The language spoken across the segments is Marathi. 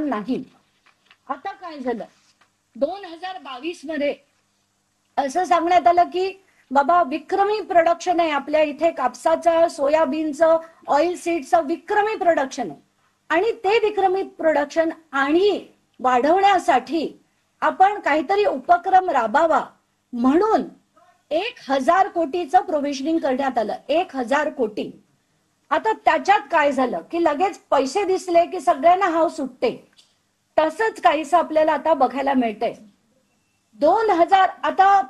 नाही. आता काय झालं, 2022 मध्ये असं सांगण्यात आलं की बाबा विक्रमी प्रोडक्शन आहे आपल्या इथे, कापसाचं, सोयाबीनचं, ऑइल सीडचं विक्रमी प्रोडक्शन आहे. आणि ते विक्रमी प्रोडक्शन आणि वाढवण्यासाठी आपण काहीतरी उपक्रम राबावा म्हणून 1000 कोटीचं प्रोव्हिजनिंग करण्यात आलं. 1000 कोटी. आता त्याच्यात काय झालं की लगेच पैसे दिसले की सगळ्यांना हाव सुटते. तसंच काहीसं आपल्याला आता बघायला मिळतंय. 2000 आता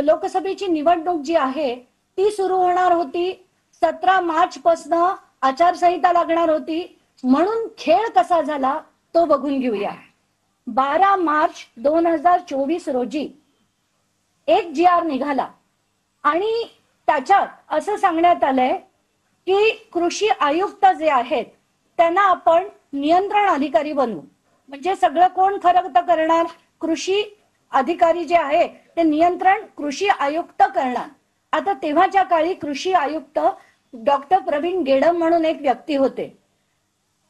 लोकसभेची निवडणूक जी आहे ती सुरू होणार होती. 17 मार्च पासून आचारसंहिता लागणार होती. म्हणून खेळ कसा झाला तो बघून घेऊया. 12 मार्च 2024 रोजी एक GR निघाला आणि त्याच्यात असं सांगण्यात आलंय की कृषी आयुक्त जे आहेत त्यांना आपण नियंत्रण अधिकारी बनवू. म्हणजे सगळं कोण खरं तर करणार, कृषी अधिकारी जे आहे ते नियंत्रण कृषी आयुक्त करणार. आता तेव्हाच्या काळी कृषी आयुक्त डॉक्टर प्रवीण गेडम म्हणून एक व्यक्ती होते.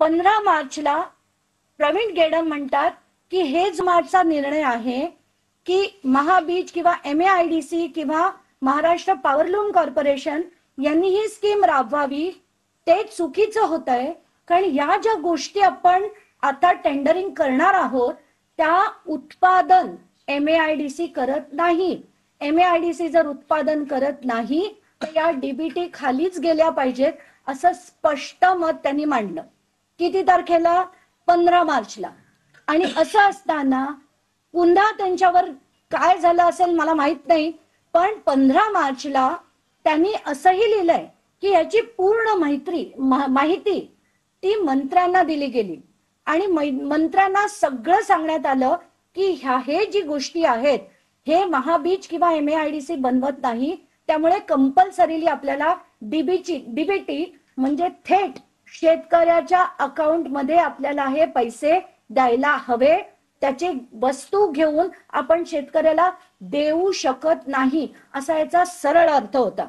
15 मार्चला प्रवीण गेडम म्हणतात की हेच मार्चचा निर्णय आहे की महाबीज किंवा MAIDC किंवा महाराष्ट्र पॉवरलूम कॉर्पोरेशन यांनी ही स्कीम राबवावी. ते चुकीचं होत आहे, कारण या ज्या गोष्टी आपण आता टेंडरिंग करणार आहोत त्या उत्पादन MAIDC करत नाही. MAIDC जर उत्पादन करत नाही तर या DBT खालीच गेल्या पाहिजेत असं स्पष्ट मत त्यांनी मांडलं. किती तारखेला? 15 मार्चला. आणि असं असताना पुन्हा त्यांच्यावर काय झालं असेल मला माहित नाही, पण 15 मार्चला त्यांनी असंही लिहिलंय की याची पूर्ण माहिती ती मंत्र्यांना दिली गेली आणि मंत्र्यांना सगळं सांगण्यात आलं की हे जी गोष्टी आहेत हे महाबीज किंवा MAIDC बनवत नाही. त्यामुळे कंपल्सरीली आपल्याला DBT म्हणजे थेट शेतकऱ्याच्या अकाउंट मध्ये आपल्याला हे पैसे द्यायला हवे. त्याची वस्तू घेऊन आपण शेतकऱ्याला देऊ शकत नाही असा याचा सरळ अर्थ होता.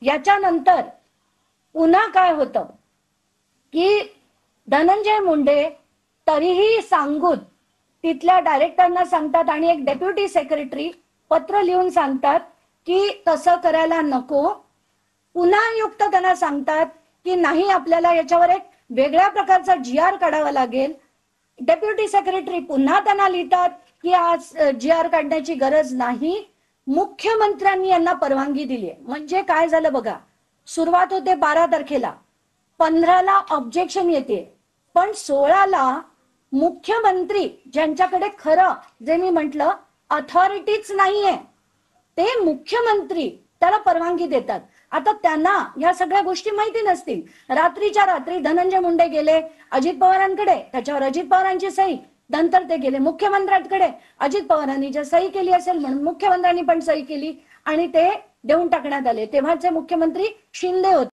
याच्यानंतर पुन्हा काय होतं की धनंजय मुंडे तरीही सांगून तिथल्या डायरेक्टरना सांगतात आणि एक डेप्युटी सेक्रेटरी पत्र लिहून सांगतात की तसं करायला नको. पुन्हा आयुक्त त्यांना सांगतात की नाही आपल्याला याच्यावर एक वेगळ्या प्रकारचा GR काढावा लागेल. डेप्युटी सेक्रेटरी पुन्हा त्यांना लिहितात की आज GR काढण्याची गरज नाही. मुख्यमंत्र्यांनी यांना परवानगी दिली. म्हणजे काय झालं बघा, सुरुवात होते 12 तारखेला, 15ला ऑब्जेक्शन येते, पण 16ला मुख्यमंत्री ज्यांच्याकडे खरं जे मी म्हटलं अथॉरिटीच नाहीये ते मुख्यमंत्री त्याला परवानगी देतात. आता त्यांना या सगळ्या गोष्टी माहिती नसतील. रात्रीच्या रात्री धनंजय मुंडे गेले अजित पवारांकडे, त्याच्यावर अजित पवारांची सही, नंतर ते गेले मुख्यमंत्र्यांकडे, अजित पवारांनी जर सही केली असेल म्हणून मुख्यमंत्र्यांनी पण सही केली आणि ते देऊन टाकण्यात आले. तेव्हाचे मुख्यमंत्री शिंदे होते.